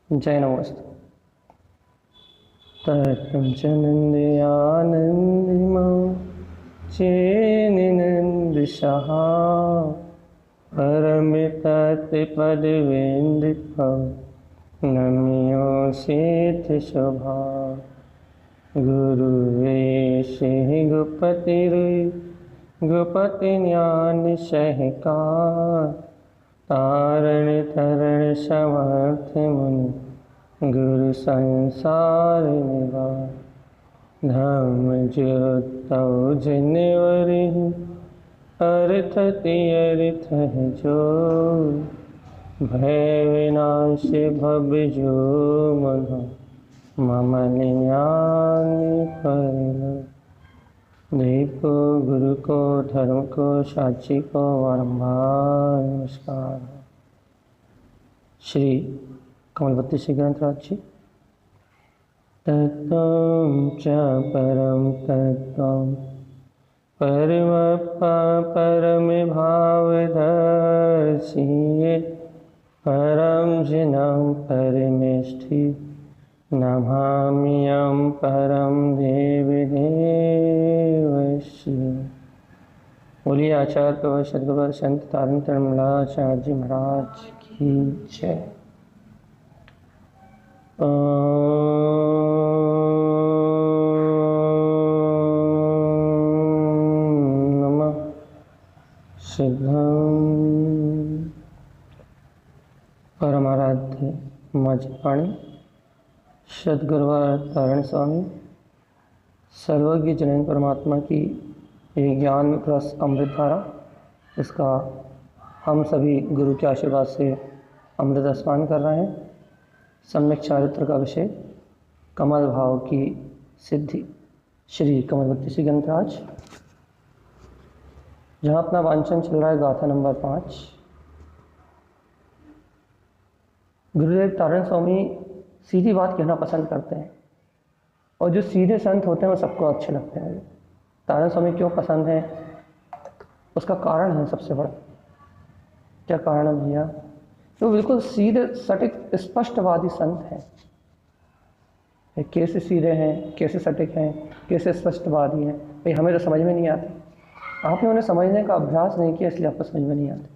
जय नमोस्तु। तत्तं च नन्दयानन्दिमो चेनिनन्दशः परमितत्पदवेन्दितं नम्योऽसीत् शोभा। गुरुवेशे गोपतिज्ञानसहकार तारण तरण समर्थ मुनि गुरु संसार निवार। धम्म ज्योतौ जिनवरि अर्थ तीर्थ जो भय विनाश भव जो मन मम ज्ञान परिलो। दीपो गुरु को धर्म को साक्षी को बारंबार नमस्कार। श्री कमलवती श्री ग्रंथराज जी। तत्त्वं च परं तत्त्वं परमप्पा परम भावदर्शी परं जिनं परमेष्ठि नमाम्यहं परं देवदेवस्य। बोलिए आचार्य प्रवर सद्गुरु संत तारण तरणमलाचार्य जी महाराज की जय। नमः सिद्धं परमाराध्य मजपाणी सद्गुरुवार तारण स्वामी सर्वज्ञ जनन परमात्मा की ये ज्ञान रस अमृत धारा, इसका हम सभी गुरु के आशीर्वाद से अमृत स्नान कर रहे हैं। सम्यक चारित्र का विषय कमल भाव की सिद्धि, श्री कमलवती श्री ग्रंथराज, जहाँ अपना वांचन चल रहा है गाथा नंबर 5। गुरुदेव तारण स्वामी सीधी बात कहना पसंद करते हैं और जो सीधे संत होते हैं वो सबको अच्छे लगते हैं। तारण स्वामी क्यों पसंद है, उसका कारण है सबसे बड़ा। क्या कारण है भैया? तो बिल्कुल सीधे सटीक स्पष्टवादी संत हैं। कैसे सीधे हैं, कैसे सटीक हैं, कैसे स्पष्टवादी हैं, भाई हमें तो समझ में नहीं आती। आपने उन्हें समझने का अभ्यास नहीं किया, इसलिए आपको समझ में नहीं आती।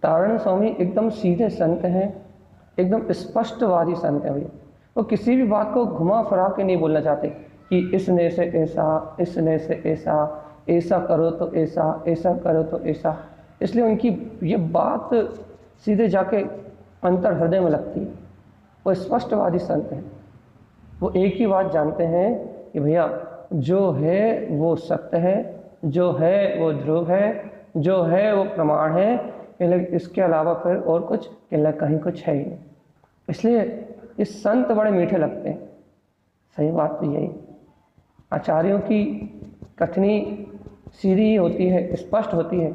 तारण स्वामी एकदम सीधे संत हैं, एकदम स्पष्टवादी संत है भैया। वो किसी भी बात को घुमा फिरा के नहीं बोलना चाहते कि इसने से ऐसा, इसने से ऐसा, ऐसा करो तो ऐसा, ऐसा करो तो ऐसा। इसलिए उनकी ये बात सीधे जाके अंतर हृदय में लगती है। वो स्पष्टवादी संत हैं। वो एक ही बात जानते हैं कि भैया जो है वो सत्य है, जो है वो ध्रुव है, जो है वो प्रमाण है, इसके अलावा फिर और कुछ कहीं कुछ है ही नहीं। इसलिए ये संत बड़े मीठे लगते हैं। सही बात तो यही, आचार्यों की कथनी सीधी ही होती है, स्पष्ट होती है।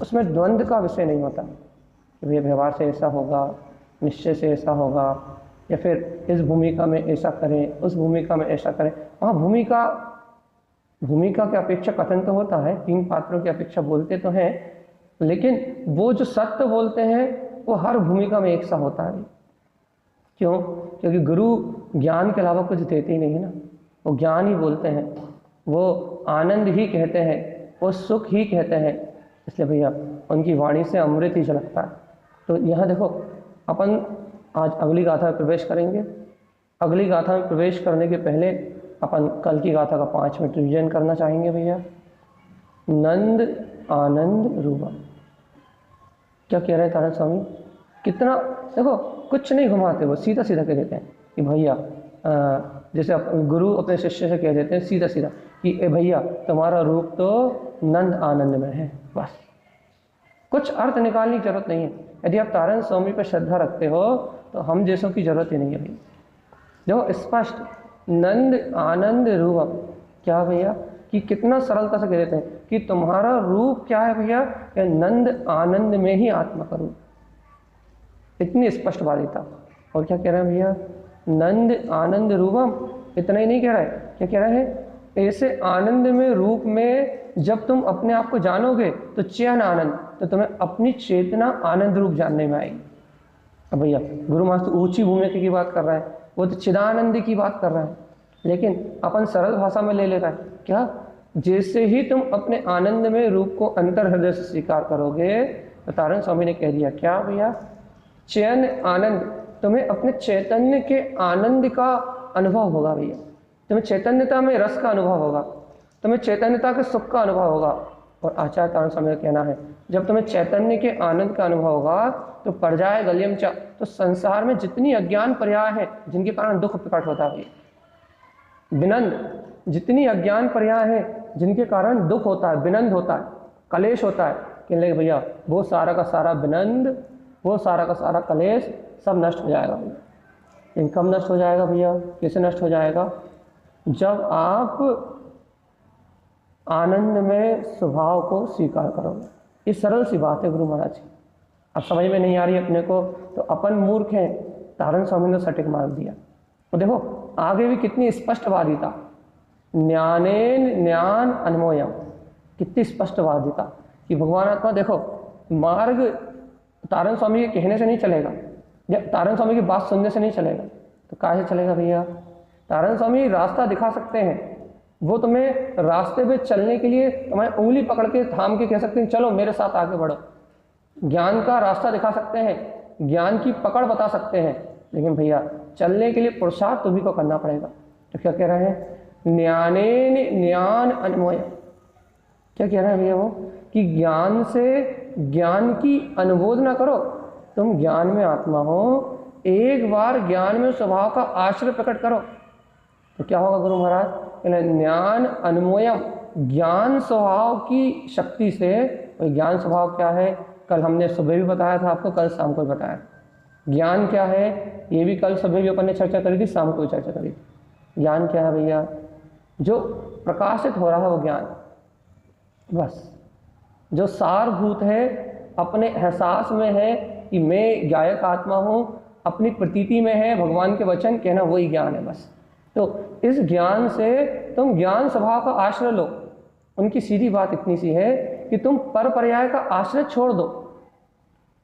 उसमें द्वंद्व का विषय नहीं होता कि भैया व्यवहार से ऐसा होगा, निश्चय से ऐसा होगा, या फिर इस भूमिका में ऐसा करें, उस भूमिका में ऐसा करें। वहाँ भूमिका की अपेक्षा कथन तो होता है, 3 पात्रों की अपेक्षा बोलते तो हैं, लेकिन वो जो सत्य बोलते हैं वो हर भूमिका में एक सा होता है। क्यों? क्योंकि गुरु ज्ञान के अलावा कुछ देते ही नहीं है ना। वो ज्ञान ही बोलते हैं, वो आनंद ही कहते हैं, वो सुख ही कहते हैं। इसलिए भैया उनकी वाणी से अमृत ही झलकता है। तो यहाँ देखो, अपन आज अगली गाथा में प्रवेश करेंगे। अगली गाथा में प्रवेश करने के पहले अपन कल की गाथा का 5 मिनट रिविजन करना चाहेंगे भैया। नंद आनंद रूपा, क्या कह रहे हैं तारण स्वामी? कितना देखो, कुछ नहीं घुमाते, वो सीधा सीधा कह देते हैं कि भैया जैसे गुरु अपने शिष्य से कह देते हैं सीधा सीधा कि ए भैया तुम्हारा रूप तो नंद आनंद में है। बस कुछ अर्थ निकालने की जरूरत नहीं है। यदि आप तारण स्वामी पर श्रद्धा रखते हो तो हम जैसों की जरूरत ही नहीं है भैया। जो स्पष्ट नंद आनंद रूप, क्या भैया कि कितना सरलता से कह देते हैं कि तुम्हारा रूप क्या है भैया? नंद आनंद में ही आत्मा का रूप। इतनी स्पष्टवादिता। और क्या कह रहे हैं भैया? नंद आनंद रूपम। इतना ही नहीं कह रहा है, क्या कह रहा है? ऐसे आनंद में रूप में जब तुम अपने आप को जानोगे तो चैन आनंद, तो तुम्हें अपनी चेतना आनंद रूप जानने में आएगी। अब भैया गुरु महाराज तो ऊंची भूमिका की बात कर रहा है, वो तो चिदानंद की बात कर रहा है, लेकिन अपन सरल भाषा में ले रहा है क्या, जैसे ही तुम अपने आनंद में रूप को अंतर हृदय से स्वीकार करोगे, तो तारण स्वामी ने कह दिया क्या भैया, चैन आनंद, तुम्हें अपने चैतन्य के आनंद का अनुभव होगा भैया, तुम्हें चैतन्यता में रस का अनुभव होगा, तुम्हें चैतन्यता के सुख का अनुभव होगा। और आचार्य तारण स्वामी का कहना है जब तुम्हें चैतन्य के आनंद का अनुभव होगा तो पर्याय गल्यम च, तो संसार में जितनी अज्ञान पर्याय है जिनके कारण दुख प्रकट होता है, विनंद, जितनी अज्ञान पर्याय है जिनके कारण दुख होता है, विनंद होता है, कलेश होता है, कहने लगे भैया वो सारा का सारा विनंद, वो सारा का सारा कलेश सब नष्ट हो जाएगा भैया। लेकिन कब नष्ट हो जाएगा भैया, कैसे नष्ट हो जाएगा, जब आप आनंद में स्वभाव को स्वीकार करोगे। ये सरल सी बात है गुरु महाराज की, अब समझ में नहीं आ रही अपने को तो अपन मूर्ख हैं, तारण स्वामी ने सटीक मार दिया। तो देखो आगे भी कितनी स्पष्टवादिता, ज्ञानेन ज्ञान अन्वयम, कितनी स्पष्टवादिता कि भगवान आत्मा। देखो मार्ग तारण स्वामी के कहने से नहीं चलेगा, या तारण स्वामी की बात सुनने से नहीं चलेगा, तो काहे से चलेगा भैया। तारण स्वामी रास्ता दिखा सकते हैं, वो तुम्हें रास्ते पे चलने के लिए तुम्हें उंगली पकड़ के थाम के कह सकते हैं चलो मेरे साथ आगे बढ़ो, ज्ञान का रास्ता दिखा सकते हैं, ज्ञान की पकड़ बता सकते हैं, लेकिन भैया चलने के लिए पुरुषार्थ तुम्ही को करना पड़ेगा। तो क्या कह रहे हैं, ज्ञानेन ज्ञान अन्वय, क्या कह रहे हैं भैया वो, कि ज्ञान से ज्ञान की अनुबोध ना करो, तुम ज्ञान में आत्मा हो, एक बार ज्ञान में स्वभाव का आश्रय प्रकट करो, तो क्या होगा गुरु महाराज, ज्ञान अन्वयम, ज्ञान स्वभाव की शक्ति से। ज्ञान स्वभाव क्या है, कल हमने सुबह भी बताया था आपको, कल शाम को भी बताया। ज्ञान क्या है ये भी कल सुबह भी अपन ने चर्चा करी थी, शाम को भी चर्चा करी थी। ज्ञान क्या है भैया, जो प्रकाशित हो रहा है वो ज्ञान, बस जो सारभूत है, अपने एहसास में है कि मैं गायक आत्मा हूँ, अपनी प्रतीति में है भगवान के वचन कहना, वही ज्ञान है बस। तो इस ज्ञान से तुम ज्ञान स्वभाव का आश्रय लो। उनकी सीधी बात इतनी सी है कि तुम पर पर्याय का आश्रय छोड़ दो,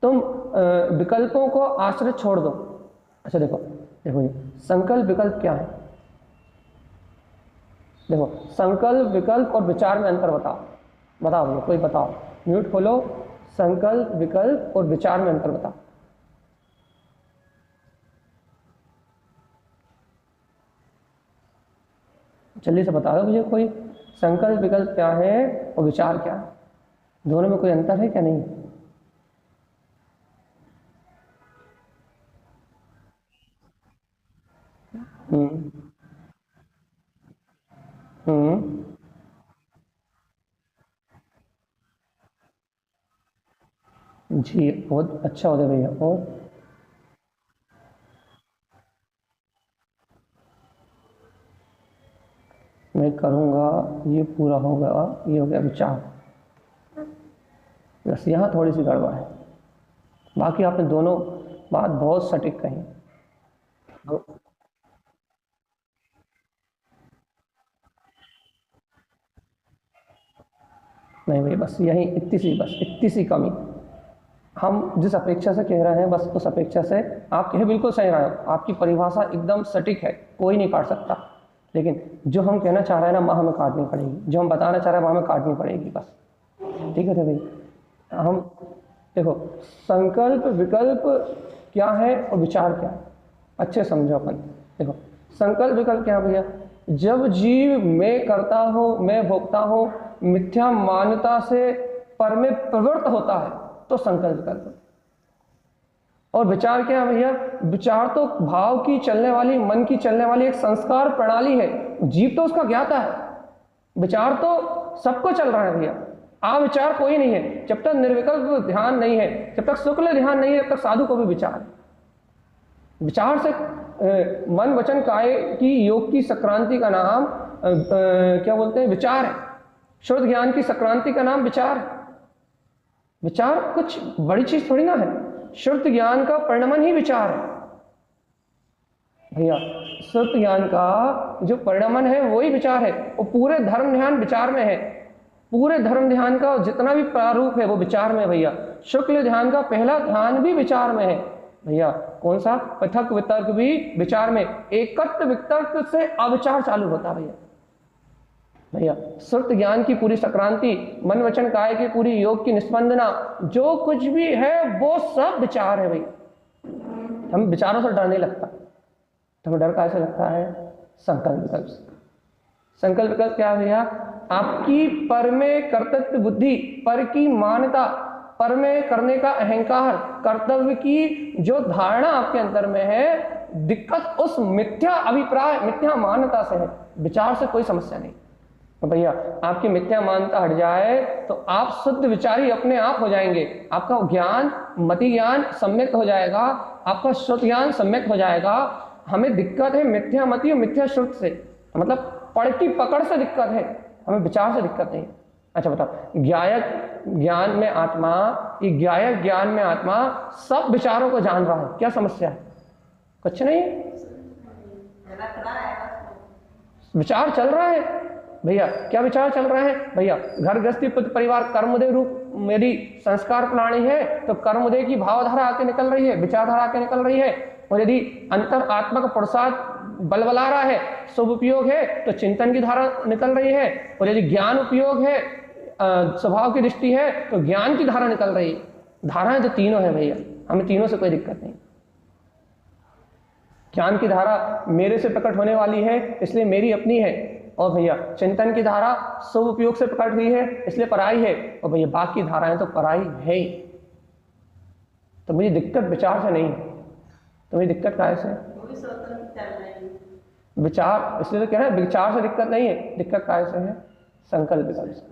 तुम विकल्पों को आश्रय छोड़ दो। अच्छा देखो देखो ये संकल्प विकल्प क्या है, देखो संकल्प विकल्प और विचार में अंतर बताओ, बताओ भैया कोई बताओ, म्यूट खोलो, संकल्प विकल्प और विचार में अंतर बताओ। जल्दी से बता दो मुझे कोई, संकल्प विकल्प क्या है और विचार क्या है, दोनों में कोई अंतर है क्या नहीं। जी बहुत अच्छा हो गया भैया। और मैं करूँगा, ये पूरा होगा, ये हो गया विचार, बस यहाँ थोड़ी सी गड़बड़ है, बाकी आपने दोनों बात बहुत सटीक कही। नहीं भाई बस यही इतनी सी, बस इतनी सी कमी, हम जिस अपेक्षा से कह रहे हैं बस उस अपेक्षा से आप कहे बिल्कुल सही रहे हो, आपकी परिभाषा एकदम सटीक है, कोई नहीं काट सकता, लेकिन जो हम कहना चाह रहे हैं ना वहाँ हमें काटनी पड़ेगी, जो हम बताना चाह रहे हैं वहाँ हमें काटनी पड़ेगी बस। ठीक है भाई, हम देखो संकल्प विकल्प क्या है और विचार क्या है, अच्छे समझो अपन। देखो संकल्प विकल्प क्या है भैया, जब जीव मैं करता हूँ, मैं भोगता हूँ, मिथ्या मान्यता से पर में प्रवृत्त होता है तो संकल्प विकल्प। और विचार क्या है भैया, विचार तो भाव की चलने वाली, मन की चलने वाली एक संस्कार प्रणाली है, जीव तो उसका ज्ञाता है, विचार तो सबको चल रहा है भैया, अविचार कोई नहीं है। जब तक निर्विकल्प ध्यान नहीं है, जब तक शुक्ल ध्यान नहीं है, तब तक साधु को भी विचार, विचार से मन वचन काय की योग की संक्रांति का नाम क्या बोलते हैं, विचार है। शुद्ध ज्ञान की संक्रांति का नाम विचार है। विचार कुछ बड़ी चीज थोड़ी ना है, शुद्ध ज्ञान का परिणमन ही विचार है भैया। शुद्ध ज्ञान का जो परिणमन है वही विचार है, और पूरे धर्म ध्यान विचार में है, पूरे धर्म ध्यान का जितना भी प्रारूप है वो विचार में है भैया। शुक्ल ध्यान का पहला ध्यान भी विचार में है, भैया कौन सा? पृथक वितर्क भी विचार में, एकत्र वितर्क से अविचार चालू होता है भैया। भैया श्रुत ज्ञान की पूरी संक्रांति, मन वचन काय की पूरी योग की निस्पंदना, जो कुछ भी है वो सब विचार है भैया। हम विचारों से डर नहीं लगता, तो हमें डर कैसे लगता है? संकल्प विकल्प से। संकल्प विकल्प क्या है भैया? आपकी पर में कर्तव्य बुद्धि, पर की मान्यता, पर में करने का अहंकार, कर्तव्य की जो धारणा आपके अंदर में है, दिक्कत उस मिथ्या अभिप्राय, मिथ्या मान्यता से है, विचार से कोई समस्या नहीं। तो भैया आपकी मिथ्या मान्यता हट जाए तो आप शुद्ध विचारी अपने आप हो जाएंगे। आपका ज्ञान, मति ज्ञान सम्यक हो जाएगा, आपका श्रुत ज्ञान सम्यक हो जाएगा। हमें दिक्कत है मिथ्या मति और मिथ्या श्रुत से, मतलब पढ़ की पकड़ से दिक्कत है, हमें विचार से दिक्कत नहीं। अच्छा बताओ, ज्ञायक ज्ञान में आत्मा, ये ज्ञायक ज्ञान में आत्मा सब विचारों को जान रहा है, क्या समस्या है? कुछ नहीं, विचार चल रहा है भैया। क्या विचार चल रहा है भैया? घर गृहस्थी परिवार कर्मोदय रूप मेरी संस्कार प्रणाली है, तो कर्मोदय की भावधारा आके निकल रही है, विचारधारा आके निकल रही है। और यदि अंतर आत्मा का प्रसाद बलबला रहा है, शुभ उपयोग है, तो चिंतन की धारा निकल रही है। और यदि ज्ञान उपयोग है, स्वभाव की दृष्टि है, तो ज्ञान की धारा निकल रही है। धाराएं तो तीनों है भैया, हमें तीनों से कोई दिक्कत नहीं। ज्ञान की धारा मेरे से प्रकट होने वाली है, इसलिए मेरी अपनी है। और भैया चिंतन की धारा शुभ उपयोग से प्रकट हुई है, इसलिए पराई है। और भैया बाकी धाराएं तो पराई है ही। तो मुझे दिक्कत विचार से नहीं है, तो मुझे दिक्कत काय से? विचार, इसलिए तो कह रहे हैं विचार से दिक्कत नहीं है, दिक्कत काय से है? संकल्प विकल्प से।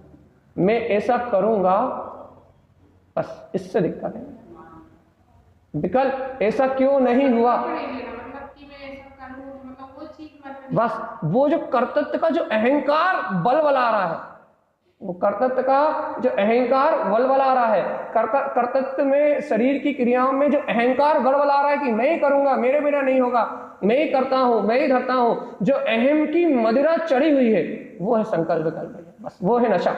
मैं ऐसा करूंगा, बस इससे दिक्कत है। विकल्प ऐसा क्यों नहीं हुआ, बस वो जो कर्तव्य का जो अहंकार बलबला रहा है, वो कर्तव्य का जो अहंकार बलबला रहा है, कर्तव्य में शरीर की क्रियाओं में जो अहंकार गड़बड़ा रहा है कि मैं ही करूंगा, मेरे बिना नहीं होगा, मैं ही करता हूं, मैं ही धरता हूं, जो अहम की मदिरा चढ़ी हुई है, वो है संकल्प विकल्प, बस वो है नशा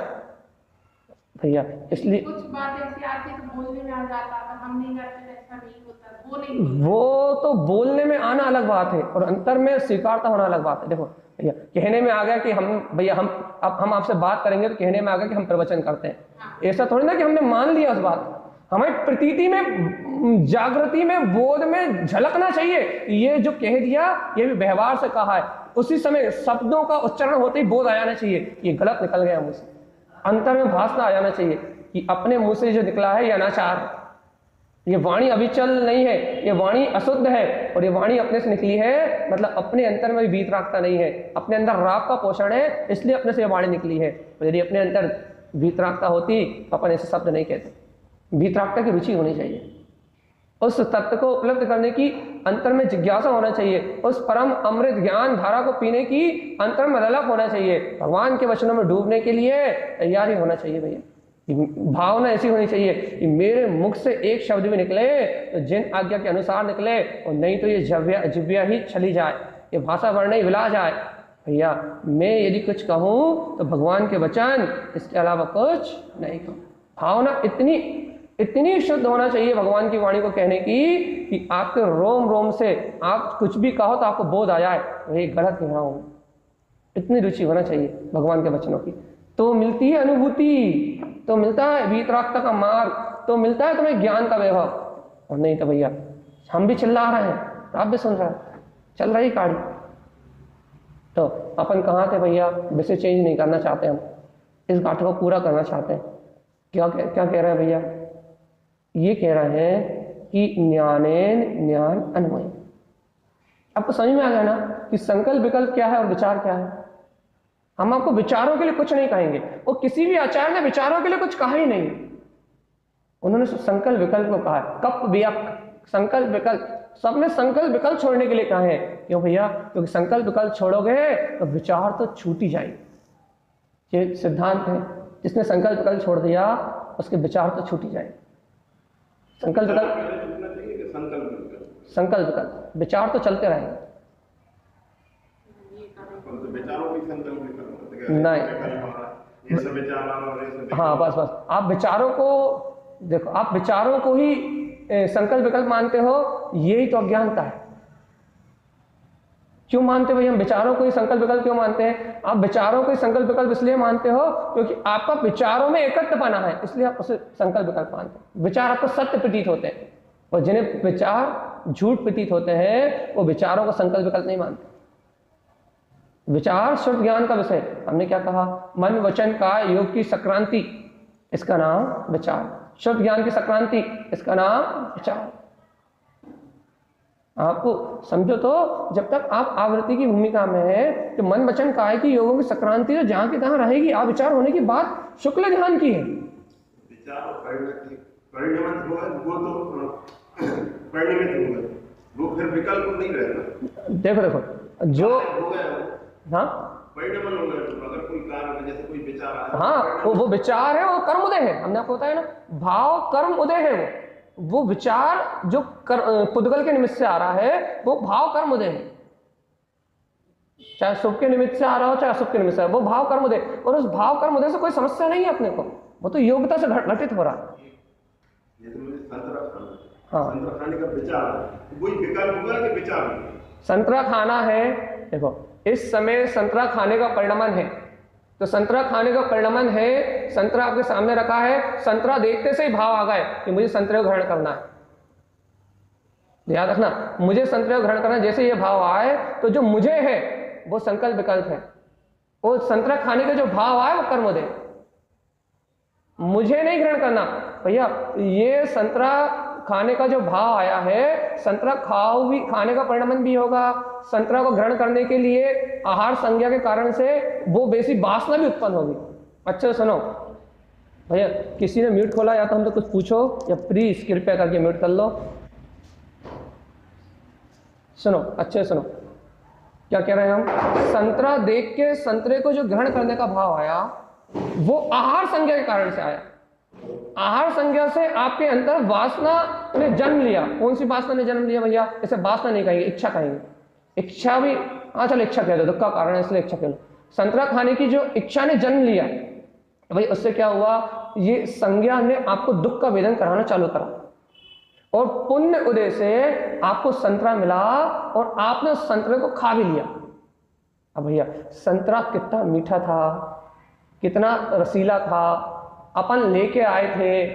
भैया। इसलिए कुछ बात ऐसी आती है तो बोलने में आ जाता है, हम नहीं करते ऐसा नहीं होता, वो नहीं, वो तो बोलने में आना अलग बात है और अंतर में स्वीकारता होना अलग बात है। देखो भैया कहने में आ गया कि हम भैया हम आपसे बात करेंगे, तो कहने में आ गया कि हम प्रवचन करते हैं। हाँ। ऐसा थोड़ी ना कि हमने मान लिया उस बात, हमें प्रतीति में, जागृति में, बोध में झलकना चाहिए। ये जो कह दिया ये भी व्यवहार से कहा है, उसी समय शब्दों का उच्चारण होते ही बोध आ जाना चाहिए, ये गलत निकल गया मुझसे। अंतर में भासना आ जाना चाहिए कि अपने मुंह से जो निकला है ये अनाचार, ये वाणी अविचल नहीं है, ये वाणी अशुद्ध है। और ये वाणी अपने से निकली है, मतलब अपने अंतर में भी वीतरागता नहीं है, अपने अंदर राग का पोषण है, इसलिए अपने से ये वाणी निकली है। और यदि अपने अंदर वीतरागता होती तो अपन ऐसे शब्द नहीं कहते। वीतरागता की रुचि होनी चाहिए, उस तत्व को उपलब्ध करने की अंतर में जिज्ञासा होना चाहिए, उस परम अमृत ज्ञान धारा को पीने की अंतर में ललक होना चाहिए, भगवान के वचनों में डूबने के लिए तैयारी होना चाहिए भैया। भावना ऐसी होनी चाहिए कि मेरे मुख से एक शब्द भी निकले तो जिन आज्ञा के अनुसार निकले, और नहीं तो ये जिव्या ही चली जाए, ये भाषा वर्ण ही विला जाए। भैया मैं यदि कुछ कहूँ तो भगवान के वचन, इसके अलावा कुछ नहीं कहूँ। भावना इतनी शुद्ध होना चाहिए भगवान की वाणी को कहने की कि आपके रोम रोम से आप कुछ भी कहो तो आपको बोध आ जाए ये गलत कह रहा हूँ। इतनी रुचि होना चाहिए भगवान के वचनों की, तो मिलती है अनुभूति, तो मिलता है वीतरागता का मार्ग, तो मिलता है तुम्हें ज्ञान का वैभव। और नहीं तो भैया हम भी चिल्ला रहे हैं, आप भी सुन रहे हैं, चल रही गाड़ी। तो अपन कहाँ थे भैया? विषय चेंज नहीं करना चाहते, हम इस घाट को पूरा करना चाहते हैं। क्या कह रहे हैं भैया? ये कह रहे हैं कि ज्ञानेन ज्ञान अन्वय। आपको समझ में आ गया ना कि संकल्प विकल्प क्या है और विचार क्या है? हम आपको विचारों के लिए कुछ नहीं कहेंगे, और किसी भी आचार्य ने विचारों के लिए कुछ कहा ही नहीं, उन्होंने संकल्प विकल्प को कहा है। कप व्याप संकल्प विकल्प, सबने संकल्प विकल्प छोड़ने के लिए कहा है। क्यों भैया? क्योंकि संकल्प विकल्प छोड़ोगे तो विचार तो छूट ही जाएंगे। ये सिद्धांत है, जिसने संकल्प विकल्प छोड़ दिया उसके विचार तो छूट ही जाएंगे। संकल्प विकल्प विचार तो चलते रहेंगे, नहीं। हाँ बस आप विचारों को देखो, आप विचारों को ही संकल्प विकल्प मानते हो, यही तो अज्ञानता है। क्यों मानते हो भाई हम विचारों को ही संकल्प विकल्प क्यों मानते हैं? आप विचारों को ही संकल्प विकल्प इसलिए मानते हो क्योंकि आपका विचारों में एकत्वपना है, इसलिए आप उसे संकल्प विकल्प मानते हो। विचार आपको सत्य प्रतीत होते हैं, और जिन्हें विचार झूठ प्रतीत होते हैं वो विचारों को संकल्प विकल्प नहीं मानते। विचार शुद्ध ज्ञान का विषय। हमने क्या कहा? मन वचन काया योग की संक्रांति, इसका नाम विचार। शुद्ध ज्ञान की संक्रांति, इसका नाम विचार। आपको समझो तो जब तक आप आवृत्ति की भूमिका में है तो मन वचन काया की योगों की संक्रांति तो जहां की तहां रहेगी। आप विचार होने की बात शुक्ल ध्यान की है। विचार और परिणमित होगा, वो तो परिणमित होगा, वो फिर विकल्प नहीं रहेगा। देखो जो हो गया, हाँ परिणमन हो गया। तो अगर कोई कार्य जैसे कोई विचार आया, हाँ वो विचार है, वो कर्म उदय है। हमने आपको बताया ना, भाव कर्म उदय है। वो विचार जो पुद्गल के निमित्त से आ रहा है वो भाव कर्म उदय है। चाहे शुभ के निमित्त से आ रहा हो चाहे अशुभ के निमित्त से, वो भाव कर्म उदय। और उस भाव कर्म उदय से कोई समस्या नहीं है अपने को, वो तो योग्यता से घटित हो रहा है। हाँ, संतरा खाने का विचार वही विकल्प होगा कि विचार? संतरा खाना है, देखो इस समय संतरा खाने का परिणमन है, तो संतरा खाने का परिणमन है। संतरा आपके सामने रखा है, संतरा देखते से ही भाव आ गए कि मुझे संतरे को ग्रहण करना है। याद रखना, मुझे संतरे को ग्रहण करना, जैसे ये भाव आए तो जो मुझे है वो संकल्प विकल्प है। वो संतरा खाने का जो भाव आए वो कर्म उदय। मुझे नहीं ग्रहण करना भैया, ये संतरा खाने का जो भाव आया है, संतरा खाने का परिणमन भी होगा। संतरा को ग्रहण करने के लिए आहार संज्ञा के कारण से वो बेसी वासना भी उत्पन्न होगी। अच्छे सुनो भैया, किसी ने म्यूट खोला या तो हमसे कुछ पूछो, या प्लीज कृपया करके म्यूट कर लो। सुनो, अच्छे सुनो, क्या कह रहे हैं हम? संतरा देख के संतरे को जो ग्रहण करने का भाव आया वो आहार संज्ञा के कारण से आया। आहार संज्ञा से आपके अंदर वासना ने जन्म लिया। कौन सी वासना ने जन्म लिया भैया? इसे वासना नहीं कहेंगे, इच्छा कहेंगे। इच्छा भी, हाँ चलो इच्छा कह दो, दुख का कारण है इसलिए इच्छा कह लो। संतरा खाने की जो इच्छा ने जन्म लिया भाई, उससे क्या हुआ? ये संज्ञा ने आपको दुख का वेदन कराना चालू करा, और पुण्य उदय से आपको संतरा मिला और आपने उस संतरे को खा भी लिया। अब भैया संतरा कितना मीठा था, कितना रसीला था, अपन लेके आए थे,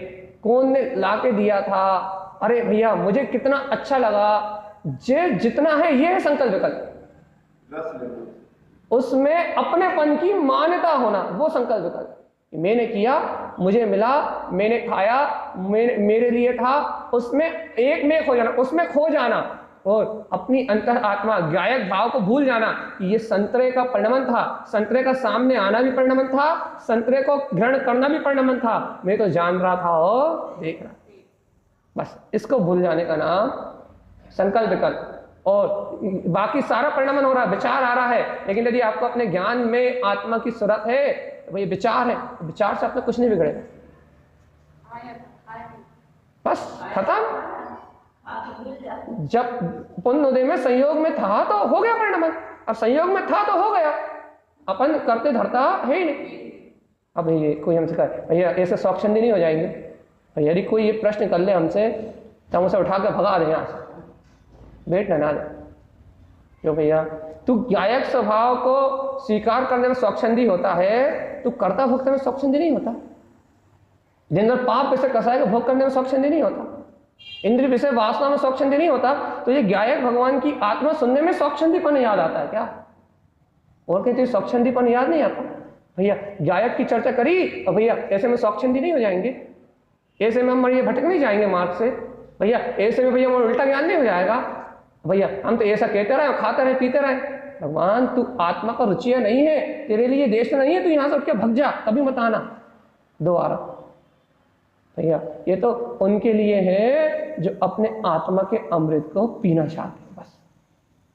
कौन ने लाके दिया था, अरे भैया मुझे कितना अच्छा लगा। जे जितना है ये है संकल्प विकल्प। उसमें अपनेपन की मान्यता होना, वो संकल्प विकल्प। मैंने किया, मुझे मिला, मैंने खाया, मेरे लिए था, उसमें एक में खो जाना, उसमें खो जाना, और अपनी अंतर आत्मा गायक भाव को भूल जाना कि ये संतरे का परिणमन था। संतरे का सामने आना भी परिणमन था, संतरे को ग्रहण करना भी परिणमन था। मैं तो जान रहा था और देख रहा, बस इसको भूल जाने का नाम संकल्प विकल्प। और बाकी सारा परिणमन हो रहा है, विचार आ रहा है, लेकिन यदि आपको अपने ज्ञान में आत्मा की सूरत है तो भाई विचार है, विचार से अपने कुछ नहीं बिगड़ेगा, बस खत्म। जब पुण्य उदय में संयोग में था तो हो गया परिणमन, और संयोग में था तो हो गया, अपन करते धरता है ही नहीं। अब ये कोई हमसे कहे भैया ऐसे स्वच्छंदी नहीं हो जाएंगे, भैया यदि कोई ये प्रश्न कर ले हमसे तो हम उसे उठा के भगा दें यहाँ से, बैठ ना दे। क्यों भैया? तू गायक स्वभाव को स्वीकार करने में स्वच्छंदी होता है, तू कर्ता भोक्ता में स्वच्छंदी नहीं होता। दिन भर पाप कैसे कसाय को भोग करने में स्वच्छंदी नहीं होता, इंद्रिय विषय वासना में स्वच्छंदी नहीं होता, तो ये गायक भगवान की आत्मा सुनने में स्वच्छंदीपन याद आता है क्या? और कहते स्वच्छंदीपन याद नहीं आता। भैया गायक की चर्चा करी और भैया ऐसे में स्वच्छंदी नहीं हो जाएंगे, ऐसे में हम ये भटक नहीं जाएंगे मार्ग से, भैया ऐसे में भैया उल्टा ज्ञान नहीं हो जाएगा। भैया हम तो ऐसा कहते रहे, खाते रहे, पीते रहे। भगवान तू आत्मा का रुचिया नहीं है, तेरे लिए देश नहीं है, तू यहाँ से उठ के भग जा, कभी मत आना दोबारा। भैया ये तो उनके लिए है जो अपने आत्मा के अमृत को पीना चाहते हैं, बस।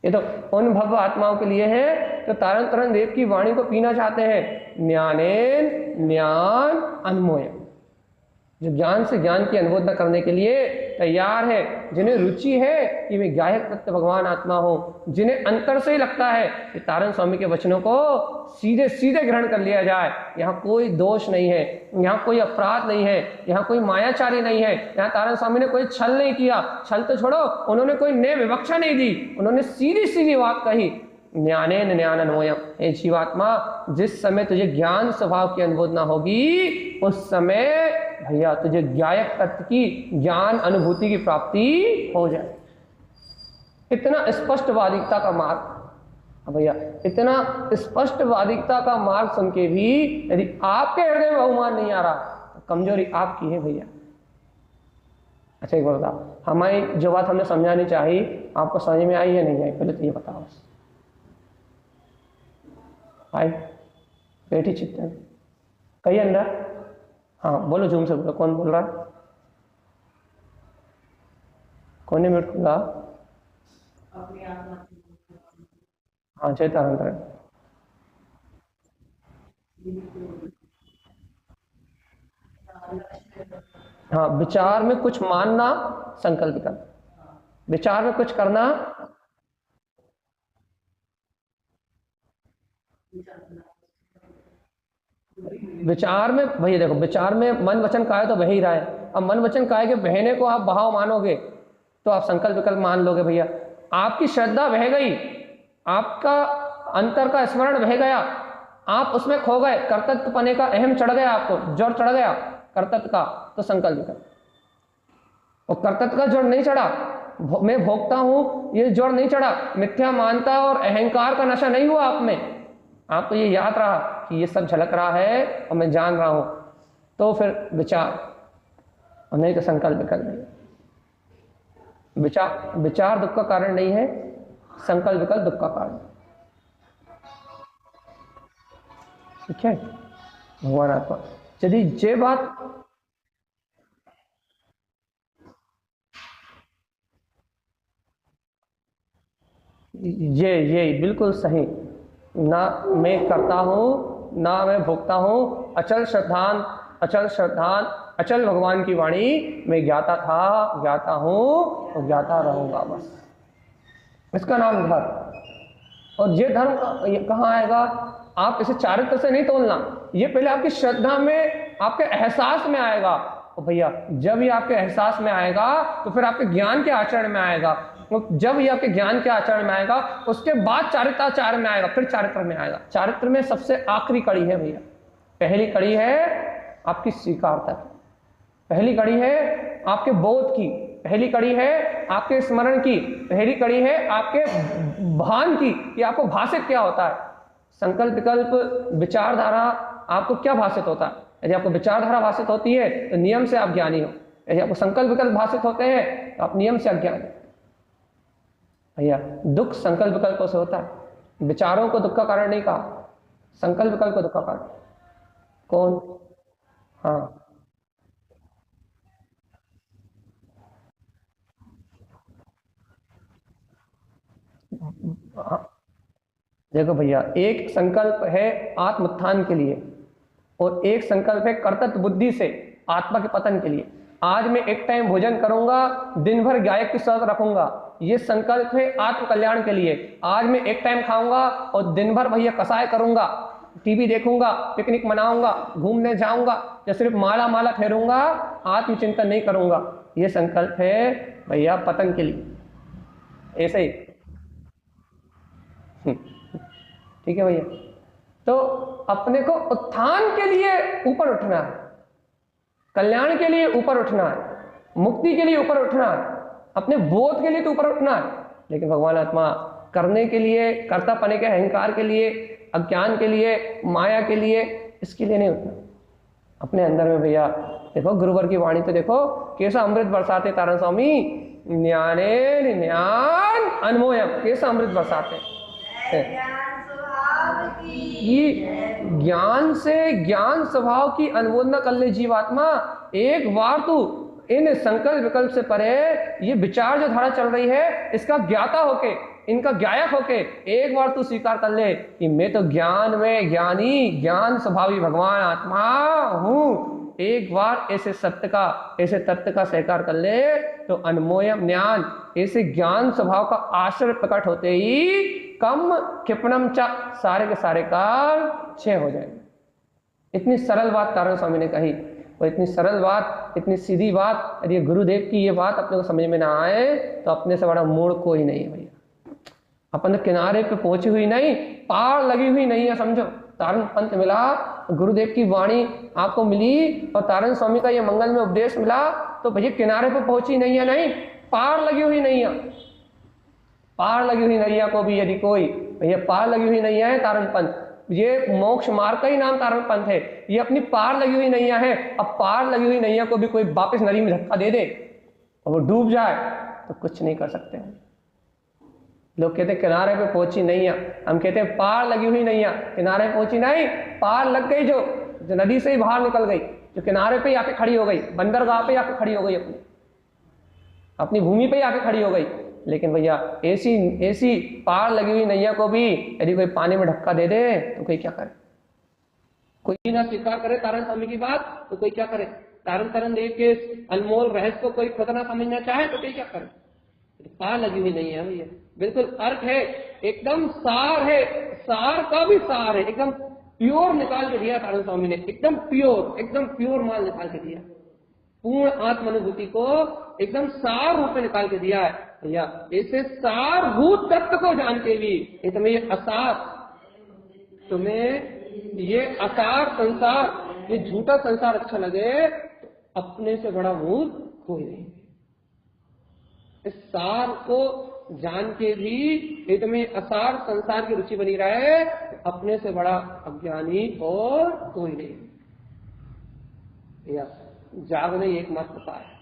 ये तो उन भव्य आत्माओं के लिए है जो तारण तरण देव की वाणी को पीना चाहते हैं। ज्ञानेन ज्ञान अनमोय, जो ज्ञान से ज्ञान की अनुभूति करने के लिए तैयार है, जिन्हें रुचि है कि मैं गायक तत्व भगवान आत्मा हूँ, जिन्हें अंतर से ही लगता है कि तारण स्वामी के वचनों को सीधे सीधे ग्रहण कर लिया जाए, यहाँ कोई दोष नहीं है, यहाँ कोई अपराध नहीं है, यहाँ कोई मायाचारी नहीं है, यहाँ तारण स्वामी ने कोई छल नहीं किया, छल तो छोड़ो, उन्होंने कोई नए विवक्षा नहीं दी, उन्होंने सीधी सीधी बात कही, ज्ञानेन ज्ञानान्वयम्। हे जीवात्मा, जिस समय तुझे ज्ञान स्वभाव की अनुबोधना होगी उस समय भैया तुझे गायक तत्व की ज्ञान अनुभूति की प्राप्ति हो जाए। इतना स्पष्ट वादिकता का मार्ग भैया, इतना स्पष्ट वादिकता का मार्ग सुन के भी यदि आपके हृदय में बहुमान नहीं आ रहा तो कमजोरी आपकी है भैया। अच्छा एक बात बताओ, हमारी जो बात हमने समझानी चाहिए आपको समझ में आई या नहीं आई, पहले तो ये बताओ। आई बैठी चित्त कही अंदर, हाँ बोलो, जूम से बोलो, कौन बोल रहा है, कौन ने म्यूट खुला? हाँ चैतानंद। हाँ, विचार में कुछ मानना, संकल्प करना, विचार में कुछ करना, विचार में भैया देखो, विचार में मन वचन काया तो बह ही रहा है। अब मन वचन काया के बहने को आप बहाव मानोगे तो आप संकल्प विकल्प मान लोगे भैया। आपकी श्रद्धा बह गई, आपका अंतर का स्मरण बह गया, आप उसमें खो गए, कर्तव्य पने का अहम चढ़ गया, आपको जोर चढ़ गया कर्तव्य का, तो संकल्प विकल्प। और कर्तव्य का जोर नहीं चढ़ा, मैं भोगता हूं ये जोर नहीं चढ़ा, मिथ्या मानता और अहंकार का नशा नहीं हुआ आप में, आपको ये याद रहा कि ये सब झलक रहा है और मैं जान रहा हूं, तो फिर विचार, और नहीं तो संकल्प विकल्प नहीं। विचार दुख का कारण नहीं है, संकल्प विकल्प दुख का कारण। ठीक है, भगवान आत्मा यदि ये बात ये बिल्कुल सही, ना मैं करता हूं ना मैं भोगता हूं, अचल श्रद्धान अचल भगवान की वाणी, मैं ज्ञाता था, ज्ञाता हूं और ज्ञाता रहूंगा, बस इसका नाम धर्म। और ये धर्म कहाँ आएगा? आप इसे चारित्र से नहीं तोलना, ये पहले आपकी श्रद्धा में, आपके एहसास में आएगा। और भैया जब ये आपके एहसास में आएगा तो फिर आपके ज्ञान के आचरण में आएगा, जब ये आपके ज्ञान के आचरण में आएगा उसके बाद चारित्राचार में आएगा, फिर चारित्र में आएगा। चारित्र में सबसे आखिरी कड़ी है भैया, पहली कड़ी है आपकी स्वीकारता की, पहली कड़ी है आपके बोध की, पहली कड़ी है आपके स्मरण की, पहली कड़ी है आपके भान की कि आपको भाषित क्या होता है। संकल्प विकल्प विचारधारा आपको क्या भाषित होता है? यदि आपको विचारधारा भाषित होती है तो नियम से आप ज्ञानी हो, यदि आपको संकल्प विकल्प भाषित होते हैं तो आप नियम से अज्ञानी। भैया दुख संकल्प विकल्पों से होता है, विचारों को दुख का कारण नहीं कहा, संकल्प विकल्प को दुख का कारण। कौन? हाँ देखो भैया, एक संकल्प है आत्मोत्थान के लिए और एक संकल्प है कर्तव्य बुद्धि से आत्मा के पतन के लिए। आज मैं एक टाइम भोजन करूंगा, दिन भर गायक की शर्त रखूंगा, ये संकल्प है आत्म कल्याण के लिए। आज मैं एक टाइम खाऊंगा और दिन भर भैया कसाय करूंगा, टीवी देखूंगा, पिकनिक मनाऊंगा, घूमने जाऊंगा, या सिर्फ माला माला फेरूंगा, आत्मचिंतन नहीं करूंगा, ये संकल्प है भैया पतन के लिए। ऐसे ही ठीक है भैया। तो अपने को उत्थान के लिए ऊपर उठना है, कल्याण के लिए ऊपर उठना है, मुक्ति के लिए ऊपर उठना है, अपने बोध के लिए तो ऊपर उठना है। लेकिन भगवान आत्मा करने के लिए, कर्तापने के अहंकार के लिए, अज्ञान के लिए, माया के लिए, इसके लिए नहीं उठना। अपने अंदर में भैया देखो, गुरुवर की वाणी तो देखो कैसा अमृत बरसाते तारण स्वामी, ज्ञाने ज्ञान अनमोयम, कैसा अमृत बरसाते ये ज्ञान से ज्ञान स्वभाव की अनुमोदना कर ले जीवात्मा। एक बार तू इन संकल्प विकल्प से परे ये विचार जो धारा चल रही है इसका ज्ञाता होके, इनका गायक होके एक बार तू स्वीकार कर ले कि मैं तो ज्ञान में ज्ञानी, ज्ञान स्वभावी भगवान आत्मा हूं। एक बार ऐसे सत्य का, ऐसे तत्व का स्वीकार कर ले तो अनमोयम ज्ञान, ऐसे ज्ञान स्वभाव का आश्रय प्रकट होते ही कम क्षिपणम च, सारे के सारे काल क्षय हो जाएंगे। इतनी सरल बात तारण स्वामी ने कही, और इतनी सरल बात, इतनी सीधी बात, यदि गुरुदेव की ये बात अपने को समझ में ना आए तो अपने से बड़ा मूड कोई नहीं है भैया। अपन तो किनारे पे पहुंची हुई नहीं, पार लगी हुई नहीं है, समझो। तारण पंथ मिला, गुरुदेव की वाणी आपको मिली और तारण स्वामी का ये मंगल में उपदेश मिला, तो भैया किनारे पे पहुंची नहीं है, नहीं पार लगी हुई नहीं है। पार लगी हुई नैया को भी यदि कोई, भैया पार लगी हुई नैया है तारण पंथ, ये मोक्ष मार्ग का ही नाम तारण पंथ है, ये अपनी पार लगी हुई नैया है। अब पार लगी हुई नैया को भी कोई वापस नदी में धक्का दे दे और वो डूब जाए तो कुछ नहीं कर सकते हैं। लोग कहते हैं किनारे पे पहुंची नैया, हम कहते हैं पार लगी हुई नैया, किनारे पे पहुंची नहीं, पार लग गई, जो नदी से ही बाहर निकल गई, जो किनारे पे आके खड़ी हो गई, बंदरगाह पे आके खड़ी हो गई, अपनी भूमि पे आके खड़ी हो गई। लेकिन भैया ऐसी पार लगी हुई नैया को भी यदि कोई पानी में धक्का दे दे तो कोई क्या करे? कोई ना स्वीकार करे तारण स्वामी की बात तो कोई क्या करे? तारण देव के अनमोल रहस्य को कोई खुद ना समझना चाहे तो कोई क्या करे? पार लगी हुई नहीं है भैया, बिल्कुल अर्थ है, एकदम सार है, सार का भी सार है, एकदम प्योर निकाल के दिया तारण स्वामी ने, एकदम प्योर माल निकाल के दिया, पूर्ण आत्मानुभूति को एकदम सार रूप में निकाल के दिया है भैया। ऐसे सारभूत तत्व को जान के भी तुम्हें ये असार, तुम्हें ये असार संसार, ये झूठा संसार अच्छा लगे, अपने से बड़ा भूत कोई नहीं। इस सार को जान के भी ये तुम्हें असार संसार की रुचि बनी रहे, अपने से बड़ा अज्ञानी और कोई नहीं भैया। जागना ही एकमात्र उपाय है,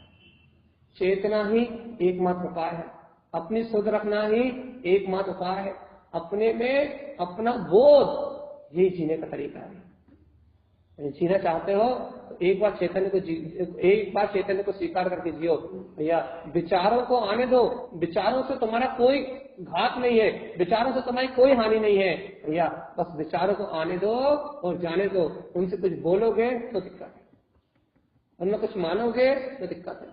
चेतना ही एकमात्र उपाय है, अपनी सुध रखना ही एकमात्र उपाय है, अपने में अपना बोध यही जीने का तरीका है। जीना चाहते हो तो एक बार चैतन्य को स्वीकार करके जियो भैया। विचारों को आने दो, विचारों से तुम्हारा कोई घात नहीं है, विचारों से तुम्हारी कोई हानि नहीं है भैया। बस विचारों को आने दो और जाने दो। उनसे कुछ बोलोगे तो दिक्कत है, उनमें कुछ मानोगे तो दिक्कत है,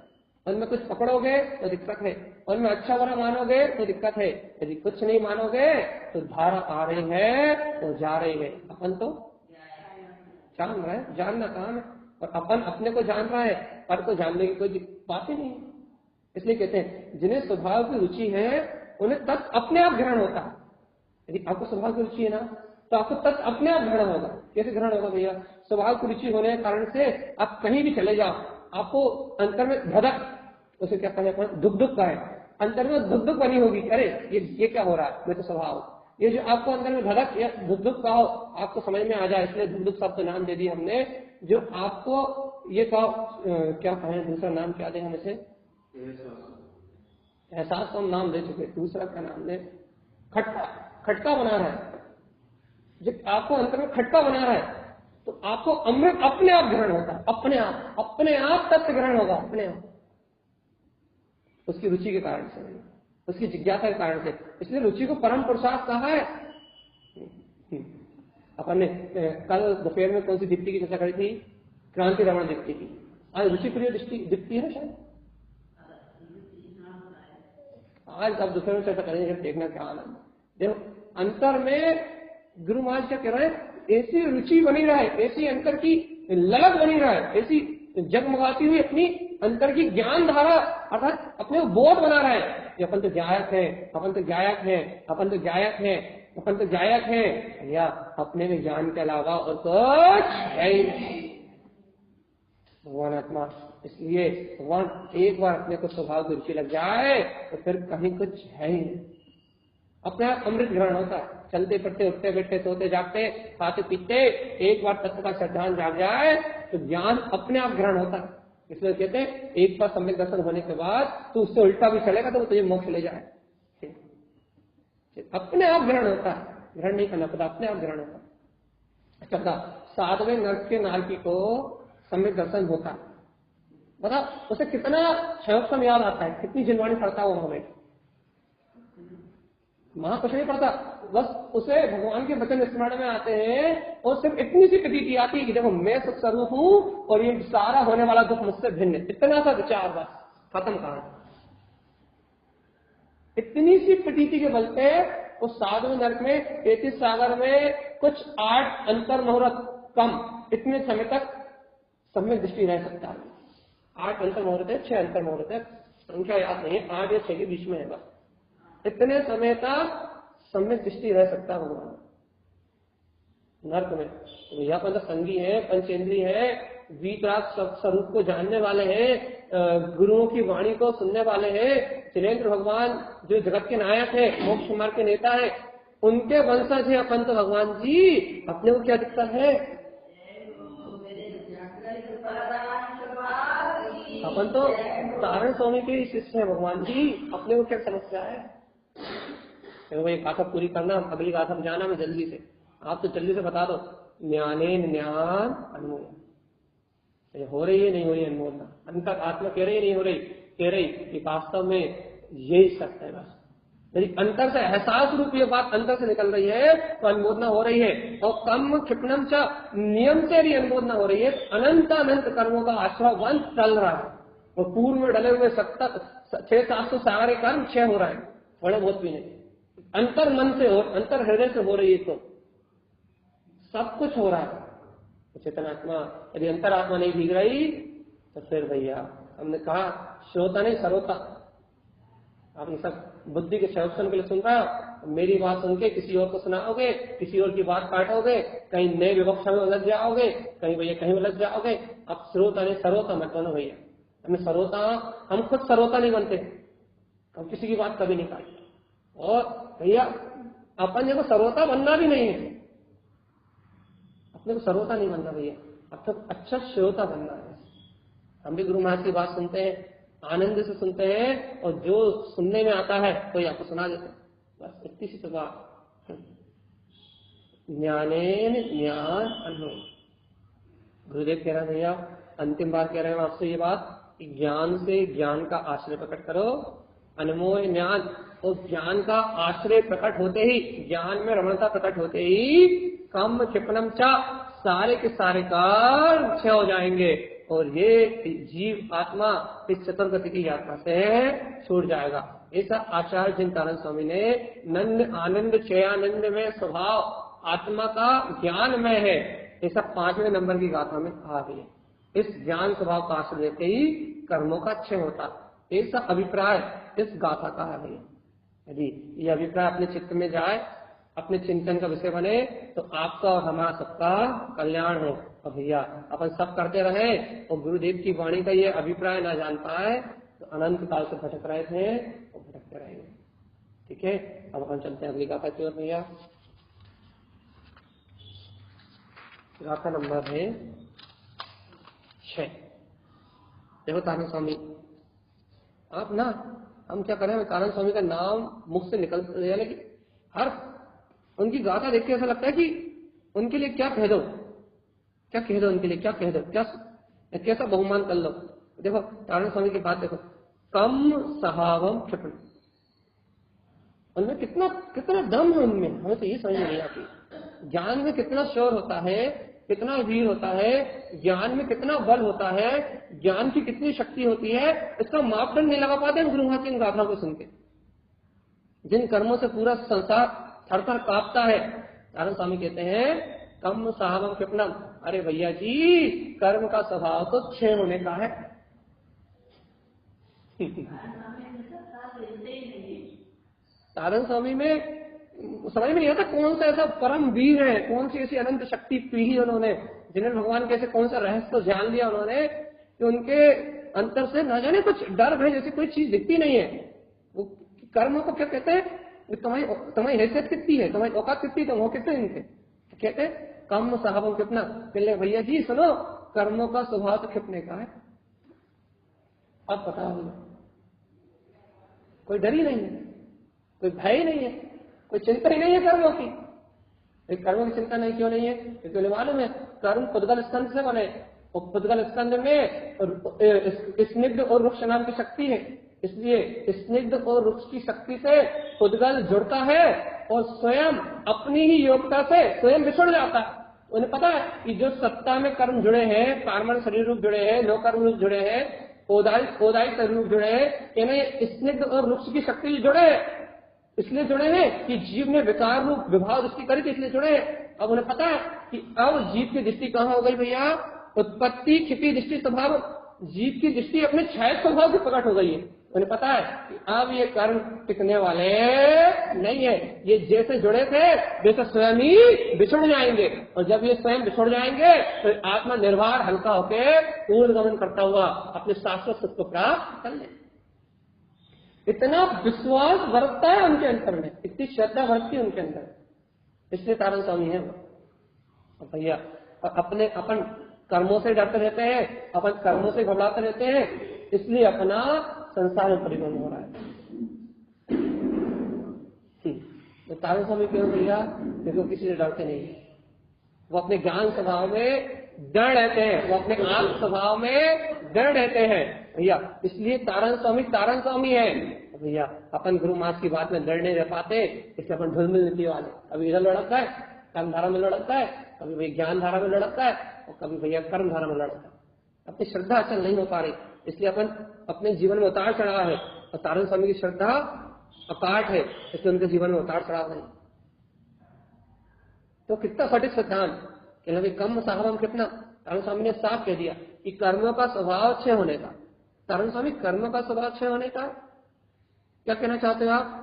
उनमें कुछ पकड़ोगे तो दिक्कत है, उनमें अच्छा बुरा मानोगे तो दिक्कत है। यदि कुछ नहीं मानोगे तो धारा आ रही है तो जा रही है। अपन तो जान रहा है, जानना काम है, और अपन अपने को जान रहा है, पर को जानने की कोई बात ही नहीं है। इसलिए कहते हैं जिन्हें स्वभाव की रुचि है उन्हें तत्व अपने आप ग्रहण होता है। यदि आपको स्वभाव की रुचि है ना तो आपको तत्व अपने आप ग्रहण होगा। कैसे ग्रहण होगा भैया? स्वभाव की रुचि होने के कारण से आप कहीं भी चले जाओ, आपको अंतर में धधक, उसे क्या कहते हैं, दुख का है, अंतर में दुख बनी होगी। अरे ये क्या हो रहा है, मैं तो स्वभाव, ये जो आपको अंदर में धड़क या दुख का हो, आपको समझ में आ जाए, इसलिए दुख शब्द नाम दे दिया हमने। जो आपको ये कहो, क्या कहें, दूसरा नाम क्या दे हम इसे? एहसास को हम नाम दे चुके, दूसरा क्या नाम दे? खटका बना रहा है। जब आपको अंदर में खटका बना रहा है तो आपको अमृत अपने आप ग्रहण होता है, अपने आप तत्व ग्रहण होगा, अपने आप, उसकी रुचि के कारण से, उसकी जिज्ञासा के कारण से। इसलिए रुचि को परम पुरुषार्थ कहा है। अपन ने कल दोपहर में कौन सी दीप्ति की चर्चा करी थी? क्रांति रमण दीप्ति की। आज रुचि प्रिय दीप्ति है शायद, आज अब दोपहर में चर्चा करेंगे, देखना क्या आनंद। देखो अंतर में गुरु महाराज क्या कह रहे हैं, ऐसी रुचि बनी रहे, ऐसी अंतर की ललक बनी रहे, ऐसी जगमगाती हुई अपनी अंतर की ज्ञान धारा, अर्थात अपने बोध बना रहे हैं कि अपन तो गायक है, अपन तो गायक है, अपन तो गायक है, अपन तो गायक है, या अपने में ज्ञान के अलावा और कुछ है ही नहीं। भगवान आत्मा, इसलिए भगवान एक बार अपने को स्वभाव की रुचि लग जाए तो फिर कहीं कुछ है ही नहीं। अपने आप अमृत ग्रहण होता है, चलते फिरते, उठते बैठते, सोते जागते, खाते पीते, एक बार तत्व का श्रद्धान जाग जाए तो ज्ञान अपने आप ग्रहण होता है। इसलिए कहते हैं एक बार सम्यक दर्शन होने के बाद तो उससे उल्टा भी चलेगा तो वो तुझे मोक्ष ले जाए। अपने आप ग्रहण होता है, ग्रहण नहीं करना पड़ता, अपने आप ग्रहण होता है। अच्छा, 7वें नर्क के नारकी को सम्यक दर्शन होता है, बता उसे कितना क्षयोत्सव याद आता है, कितनी जिनवाणी पड़ता है वो हमें। वहां कुछ नहीं पड़ता, बस उसे भगवान के वचन स्मरण में आते हैं और सिर्फ इतनी सी प्रतीति आती है कि देखो मैं सुख स्वरूप हूं और ये सारा होने वाला दुख मुझसे भिन्न है, इतना सा विचार, बस खत्म कहानी। इतनी सी प्रतीति के बल पे उस साधु नरक में 33 सागर में कुछ 8 अंतर मुहूर्त कम, इतने समय तक सम्यक दृष्टि रह सकता है। 8 अंतर मुहूर्त है, 6 अंतर मुहूर्त है, संख्या याद नहीं है, 8 या 6 के बीच में है, बस इतने समय तक सम्यक दृष्टि रह सकता है भगवान नर्क में। तो भैया अपन संगी है, पंचेंद्री है, वीतराग स्वरूप को जानने वाले हैं, गुरुओं की वाणी को सुनने वाले हैं, शैलेंद्र भगवान जो जगत के नायक है, मोक्ष मार्ग के नेता है, उनके वंशज है अपन। तो भगवान जी अपने को क्या दिक्कत है? अपन तो तारण स्वामी के शिष्य है भगवान जी, अपने को क्या समस्या है? तो ये गाथा पूरी करना, अगली गाथा में जाना मैं जल्दी से, आप तो जल्दी से बता दो। ज्ञाने ज्ञान अनमोल हो रही है, नहीं हो रही है अनमोलना? अंतर आत्मा कह रही नहीं हो रही, कह रही कि वास्तव में यही सत्य है। बस यदि अंतर से एहसास रूप ये बात अंतर से निकल रही है तो अनुमोदना हो रही है। और कम क्षिपणम च नियम से भी अनुमोदना हो रही है। अनंत अनंत कर्मों का आश्रय वंश चल रहा है और पूर्व में डले हुए 600-700 सारे कर्म 6 हो रहे हैं, थोड़े बहुत भी नहीं। अंतर मन से हो, अंतर हृदय से हो रही है, तो सब कुछ हो रहा है। चेतन आत्मा यदि अंतरात्मा नहीं भीग रही तो फिर भैया हमने कहा श्रोता नहीं सरोता। आपने सब बुद्धि के संरक्षण के लिए सुन रहा हो, मेरी बात सुन के किसी और को सुनाओगे, किसी और की बात काटोगे, कहीं नए विवक्षा में उलझ जाओगे, कहीं भैया कहीं उलझ जाओगे। अब श्रोता नहीं सरोता मत बनो भैया। हमें सरोता, हम खुद सरोता नहीं बनते, हम किसी की बात कभी नहीं काटते। और भैया अपन को सरोता बनना भी नहीं है, अपने को सरोता नहीं बनना भैया, अब तो अच्छा श्रोता बनना है। हम भी गुरु महाराज की बात सुनते हैं, आनंद से सुनते हैं, और जो सुनने में आता है कोई आपको सुना देते, बस इतनी सी तो बात। ज्ञानेन ज्ञान अनुभव, गुरुदेव कह रहे हैं भैया, अंतिम बार कह रहे हैं आपसे ये बात, ज्ञान से ज्ञान का आश्रय प्रकट करो। अनमोल ज्ञान, और ज्ञान का आश्रय प्रकट होते ही, ज्ञान में रमणता प्रकट होते ही, कम क्षिपणम चा, सारे के सारे कार्य क्षय हो जाएंगे और ये जीव आत्मा इस चतुर्गति की यात्रा से छूट जाएगा। ऐसा आचार्य चिंतानंद स्वामी ने नंद आनंद चयानंद में स्वभाव आत्मा का ज्ञान में है, ऐसा 5वें नंबर की गाथा में कहा गया। इस ज्ञान स्वभाव का आश्रय लेते ही कर्मों का क्षय होता, ऐसा अभिप्राय इस गाथा का है भैया। यदि ये अभिप्राय अपने चित्त में जाए, अपने चिंतन का विषय बने, तो आपका और हमारा सबका कल्याण हो। और भैया अपन सब करते रहे और गुरुदेव की वाणी का ये अभिप्राय ना जान पाए तो अनंत काल से भटक रहे थे और भटकते रहेंगे। ठीक है, अब अपन चलते हैं अगली गाथा की ओर भैया। गाथा नंबर है 6। देखो तारण स्वामी, आप ना, हम क्या करें, तारण स्वामी का नाम मुख से निकल रहा, लेकिन हर उनकी गाथा देख के ऐसा लगता है कि उनके लिए क्या कह दो, क्या कह दो, उनके लिए क्या कह दो, क्या कैसा बहुमान कर लो। देखो तारण स्वामी की बात देखो, कम सहावम क्षिपण, उनमें कितना कितना दम है उनमें, हमें तो ये समझ नहीं आती। ज्ञान में कितना शोर होता है, कितना वीर होता है, ज्ञान में कितना बल होता है, ज्ञान की कितनी शक्ति होती है, इसका मापदंड नहीं लगा पाते हम गुरु महाराज की इन गाथाओं को सुन के। जिन कर्मों से पूरा संसार थर-थर कांपता है, तारण स्वामी कहते हैं कम साहबम कृपणम, अरे भैया जी कर्म का स्वभाव तो क्षय होने का है। तारण स्वामी में समझ में नहीं आता कौन सा ऐसा परम वीर है, कौन सी ऐसी अनंत शक्ति पीढ़ी उन्होंने, जिन्हें भगवान कैसे कौन सा रहस्य को जान लिया उन्होंने कि उनके अंतर से न जाने कुछ डर भय जैसी कोई चीज दिखती नहीं है। वो कर्म को क्या कहते हैं, तुम्हारी हैसियत कितनी है, तुम्हारी औकात कितनी, तुम हो कितने इनके, कहते हैं कम साहबों कितना। पहले भैया जी सुनो, कर्मों का स्वभाव तो खिपने का है। अब बताओ, कोई डर ही नहीं है, कोई भय ही नहीं है, कोई चिंता ही नहीं है कर्मों की। कर्मों की चिंता नहीं क्यों नहीं है, क्योंकि मालूम है कर्म पुद्गल स्कंद से बने, और पुद्गल स्कंद में स्निग्ध और रुक्ष नाम की शक्ति है। इसलिए स्निग्ध और रुक्ष की शक्ति से उद्गल जुड़ता है और स्वयं अपनी ही योग्यता से स्वयं बिछुड़ जाता है। उन्हें पता है कि जो सत्ता में कर्म जुड़े हैं, कार्मण शरीर रूप जुड़े हैं, लो कर्म रूप जुड़े हैं, ओदाई शरीर रूप जुड़े हैं, इन्हें स्निग्ध और रुक्ष की शक्ति जुड़े हैं। इसलिए जुड़े हैं कि जीव ने विकार रूप विभाव दृष्टि करी थी, इसलिए जुड़े हैं। अब उन्हें पता है कि अब जीव की दृष्टि कहाँ हो गई भैया? उत्पत्ति छिपी दृष्टि स्वभाव, जीव की दृष्टि अपने छाया स्वभाव की प्रकट हो गई है। उन्हें पता है कि अब ये कर्म टिकने वाले नहीं है, ये जैसे जुड़े थे वैसे स्वयं ही बिछुड़ जाएंगे, और जब ये स्वयं बिछुड़ जाएंगे तो आत्मा निर्भर हल्का होकर पूर्ण गमन करता हुआ अपने शाश्वत सुख को प्राप्त कर ले। इतना विश्वास बरतता है उनके अंतर में, इतनी श्रद्धा बरतती है उनके अंदर, इसलिए तारण स्वामी है वो। भैया अपने अपन कर्मों से डरते रहते हैं, अपन कर्मों से घबराते रहते हैं, इसलिए अपना संसार में परिवर्तन हो रहा है। तो तारण स्वामी क्यों भैया? क्योंकि वो किसी से डरते नहीं है, वो अपने ज्ञान स्वभाव में डर रहते हैं, वो अपने आत्म स्वभाव में डर रहते हैं भैया। इसलिए तारण स्वामी है भैया। अपन गुरु मास की बात में लड़ नहीं रह पाते, इसलिए अपन ढुल मिल नीति वाले, कभी इधर लड़कता है कर्म धारा में लड़कता है, कभी भैया ज्ञान धारा में लड़कता है, और कभी भैया कर्म धारा में लड़कता है। अपनी श्रद्धा अचल नहीं हो पा रही, इसलिए अपन अपने जीवन में उतार चढ़ाव है, और तारण स्वामी की श्रद्धा अपाट है, इसलिए उनके जीवन में उतार चढ़ाव नहीं। तो कितना सटीक सिद्धांत कि कम साहब कितना, तारण स्वामी ने साफ कह दिया कि कर्मों का स्वभाव क्षय होने का। तारण स्वामी कर्मों का स्वभाव क्षय होने का क्या कहना चाहते हो आप?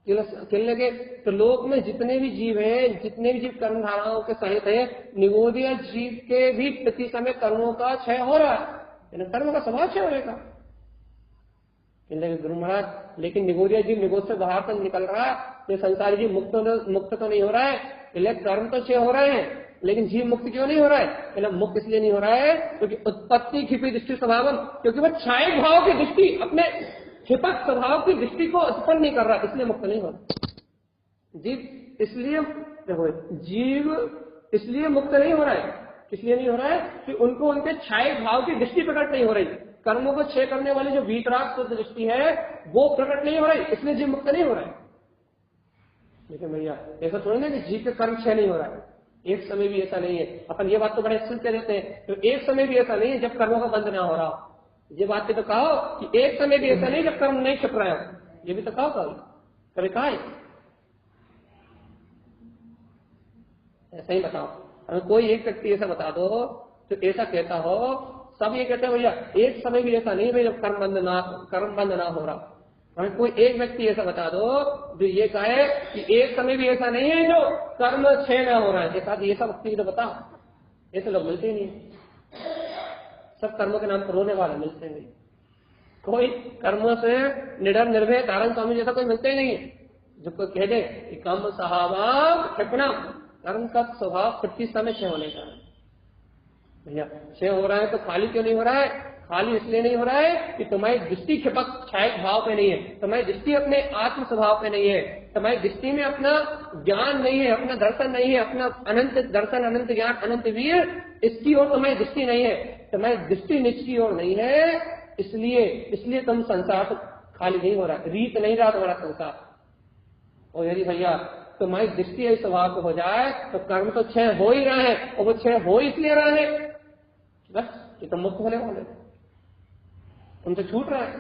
कहने लगे तो लोक में जितने भी जीव हैं, जितने भी जीव कर्म धाराओं के सहित है, निगोदीय जीव के भी प्रति समय कर्मों का क्षय हो रहा है, कर्म का स्वभाव क्षय होने का। कहने लगे गुरु महाराज लेकिन निगोदीय जीव निगोद से बाहर तो निकल रहा है, ये संसारी जीव मुक्त तो नहीं हो रहा है। कहले कर्म तो क्षय हो रहे हैं, लेकिन जीव मुक्त क्यों नहीं हो रहा है? कहले मुक्त इसलिए नहीं हो रहा है क्योंकि उत्पत्ति छिपी दृष्टि स्वभावम, क्योंकि वह छाये भाव की दृष्टि अपने छिपक स्वभाव की दृष्टि को उत्पन्न नहीं कर रहा, इसलिए मुक्त नहीं हो रहा जीव। इसलिए देखो जीव इसलिए मुक्त नहीं हो रहा है, इसलिए नहीं हो रहा है कि उनको उनके छाये भाव की दृष्टि प्रकट नहीं हो रही। कर्मों को क्षय करने वाली जो वीतराग शुद्ध दृष्टि है वो प्रकट नहीं हो रही, इसलिए जीव मुक्त नहीं हो रहा है। लेकिन भैया ऐसा थोड़ी ना कि जीव के कर्म क्षय नहीं हो रहा है, एक समय भी ऐसा नहीं है। अपन ये बात तो बड़े अच्छे से कहते हैं, तो एक समय भी ऐसा नहीं है जब कर्मों का बंध ना हो रहा हो। ये बात तो कहो कि एक समय भी ऐसा नहीं जब कर्म नहीं छिप रहे हो, ये भी तो कहो कभी कहा है? ऐसा ही बताओ, अगर कोई एक व्यक्ति ऐसा बता दो तो ऐसा कहता हो, सब ये कहते हैं भैया एक समय भी ऐसा नहीं है जब कर्म बंद ना हो रहा। हमें कोई एक व्यक्ति ऐसा बता दो जो ये कहे कि एक समय भी ऐसा नहीं है जो कर्म क्षय न हो रहा है। ये सब व्यक्ति तो बताओ, ऐसे लोग मिलते ही नहीं, सब कर्मों के नाम पर रोने वाले मिलते नहीं। कोई कर्मों से निडर निर्भय तारण स्वामी जैसा कोई मिलते ही नहीं है जो कोई कह दे कि कर्म सहावा क्षिपणा, कर्म का स्वभाव 25 समय क्षय होने का है। भैया क्षय हो रहा है तो खाली क्यों नहीं हो रहा है? खाली इसलिए नहीं हो रहा है कि तुम्हारी दृष्टि क्षिपक छायक भाव पे नहीं है, तुम्हारी दृष्टि अपने आत्म स्वभाव पे नहीं है, तुम्हारी दृष्टि में अपना ज्ञान नहीं है, अपना दर्शन नहीं है, अपना अनंत दर्शन, अनंत ज्ञान, अनंत वीर, इसकी ओर तुम्हारी दृष्टि नहीं है, तुम्हारी दृष्टि निज की ओर नहीं है। इसलिए तुम संसार से खाली नहीं हो रहा, रीत नहीं रहा तुम्हारा संसार। और यदि भैया तुम्हारी दृष्टि इस स्वभाव को हो जाए तो कर्म तो क्षय हो ही रहा है, और वो क्षय हो इसलिए रहा है बस कि तुम मुक्त होने वाले, तुमसे छूट रहा है।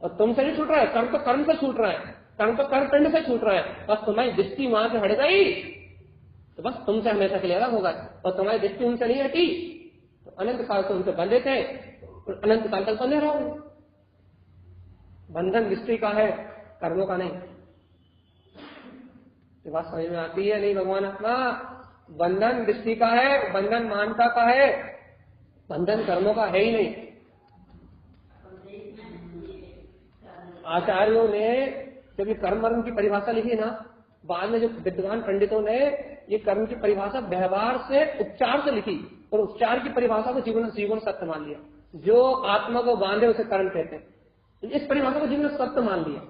और तुमसे नहीं छूट रहा है, कर्म तो कर्म से छूट रहा है, कर्म तो कर्म पिंड से छूट रहा है। बस तुम्हारी दृष्टि वहां से हट गई तो बस तुमसे हमेशा के लिए अलग होगा, और तुम्हारी दृष्टि उनसे नहीं हटी तो अनंत काल से उनसे बंधे थे और अनंत काल तक बंधे रहोगे। बंधन दृष्टि का है, कर्मों का नहीं। ये बात समझ में आती है नहीं भगवान आत्मा? बंधन दृष्टि का है, बंधन मानता का है, बंधन कर्मों का है ही नहीं। आचार्यों ने जब ये कर्म वर्म की परिभाषा लिखी ना, बाद में जो विद्वान पंडितों ने ये कर्म की परिभाषा व्यवहार से, उपचार से लिखी, और उपचार की परिभाषा को जीवन सत्य मान लिया। जो आत्मा को बांधे उसे कर्म कहते हैं, इस परिभाषा को जीवन सत्य मान लिया,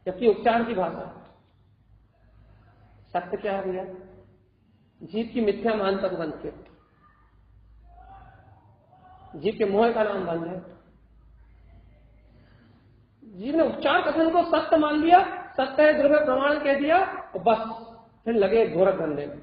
जबकि उपचार की भाषा सत्य क्या है भैया? जीव की मिथ्या मानता को बंद के, जीव के मोह का नाम बंद है। जीव ने उपचार कथन को सत्य मान लिया, सत्य है द्रव्य प्रमाण कह दिया और बस फिर लगे गोरख धंधे में।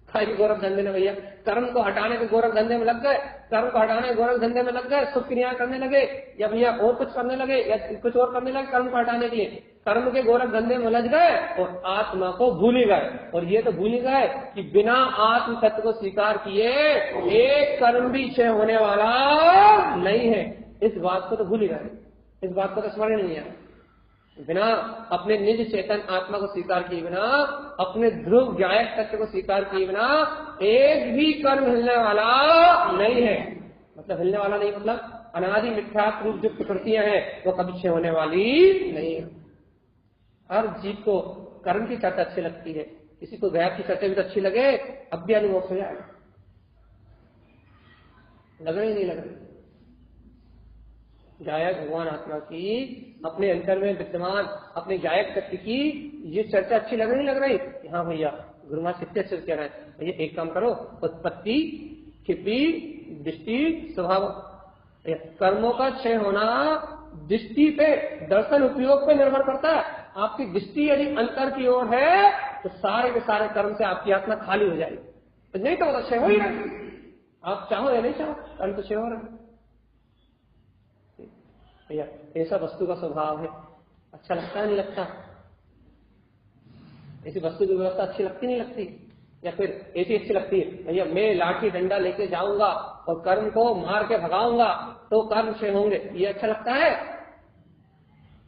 खाई गोरख धंधे में भैया, कर्म को हटाने के गोरख धंधे में लग गए, कर्म को हटाने के गोरख धंधे में लग गए, शुभ क्रिया करने लगे या भैया और कुछ करने लगे या कुछ और करने लगे कर्म को हटाने के लिए, कर्म के गोरख धंधे में उलझ गए और आत्मा को भूल ही गए। और ये तो भूल ही गए कि बिना आत्म सत्य को स्वीकार किए एक कर्म भी क्षय होने वाला नहीं है। इस बात को तो भूल ही गए, इस बात को तो स्मरण नहीं है। बिना अपने निज चेतन आत्मा को स्वीकार किए बिना, अपने ध्रुव ज्ञायक तत्व को स्वीकार किए बिना एक भी कर्म हिलने वाला नहीं है। मतलब हिलने वाला नहीं, मतलब अनादि मिथ्यात्व रूप जो प्रकृतियां हैं वो कभी क्षय होने वाली नहीं है। हर जीव को कर्म की चर्चा अच्छी लगती है, किसी को गैर की चर्चा भी तो अच्छी लगे, अब भी अनुभव हो जाएगा। लग रही नहीं लग रही? गायक भगवान आत्मा की, अपने अंतर में विद्यमान अपने गायक तत्व की ये चर्चा अच्छी लग रही, लग रही? हाँ भैया, गुरु महाराज कितने अच्छे कह रहे हैं, भैया एक काम करो, उत्पत्ति, स्थिति, दृष्टि, स्वभाव, कर्मों का क्षय होना दृष्टि पे, दर्शन उपयोग पे निर्भर करता है। आपकी दृष्टि यदि अंतर की ओर है तो सारे के सारे कर्म से आपकी आत्मा खाली हो जाएगी, तो नहीं तो क्षय हो ही रहा। आप चाहो या नहीं चाहो, कर्म तो क्षय हो रहा है भैया। ऐसा वस्तु का स्वभाव है, अच्छा लगता है नहीं लगता? ऐसी वस्तु की व्यवस्था अच्छी लगती नहीं लगती? या फिर ऐसी अच्छी लगती है भैया मैं लाठी डंडा लेके जाऊंगा और कर्म को मार के भगाऊंगा तो कर्म क्षय होंगे, ये अच्छा लगता है?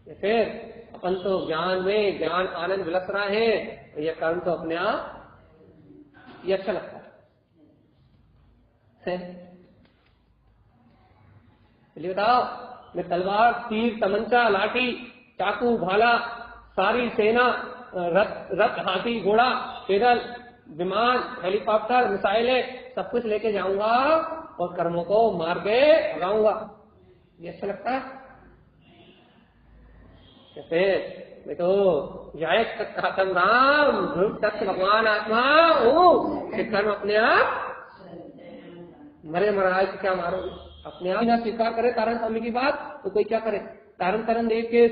या फिर अपन तो ज्ञान में ज्ञान आनंद विलस रहा है, ये कर्म तो अपने आप, ये अच्छा लगता है? चलिए बताओ, मैं तलवार, तीर, तमंचा, लाठी, चाकू, भाला, सारी सेना, रथ, हाथी, घोड़ा, पैदल, विमान, हेलीकॉप्टर, मिसाइलें सब कुछ लेके जाऊंगा और कर्मों को मार के भगाऊंगा, ये अच्छा लगता है? कैसे? मैं तो जायक तक खत्म राम, ध्रुव तक भगवान आत्मा हूँ, कर्म अपने आप मरे महाराज क्या मारोगे? अपने आप ना स्वीकार करे तारण स्वामी की बात तो कोई क्या करे? तारण देव के